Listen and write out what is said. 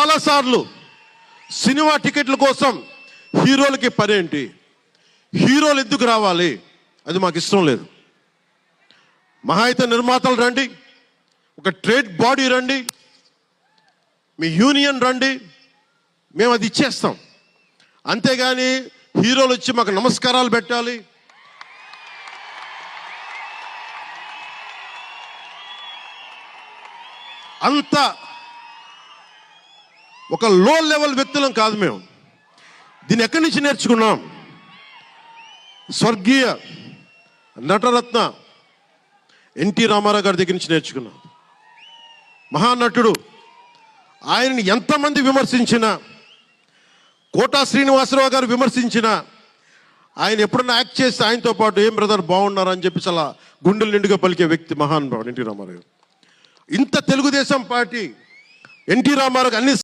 చాలాసార్లు సినిమా టికెట్ల కోసం హీరోలకి పనేంటి, హీరోలు ఎందుకు రావాలి, అది మాకు ఇష్టం లేదు. మహా అయితే నిర్మాతలు రండి, ఒక ట్రేడ్ బాడీ రండి, మీ యూనియన్ రండి, మేము అది ఇచ్చేస్తాం. అంతేగాని హీరోలు వచ్చి మాకు నమస్కారాలు పెట్టాలి, అంత ఒక లో లెవెల్ వ్యక్తులం కాదు మేము. దీన్ని ఎక్కడి నుంచి నేర్చుకున్నాం? స్వర్గీయ నటరత్న ఎన్టీ రామారావు గారి దగ్గర నుంచి నేర్చుకున్నాం. మహానటుడు, ఆయనని ఎంతమంది విమర్శించినా, కోటా శ్రీనివాసరావు గారు విమర్శించినా, ఆయన ఎప్పుడన్నా యాక్ట్ చేస్తే ఆయనతో పాటు ఏం బ్రదర్ బాగున్నారు అని చెప్పి చాలా గుండెలు నిండుగా పలికే వ్యక్తి మహానుభావుడు ఎన్టీ రామారావు. ఇంత తెలుగుదేశం పార్టీ ఎన్టీ రామారావు అన్ని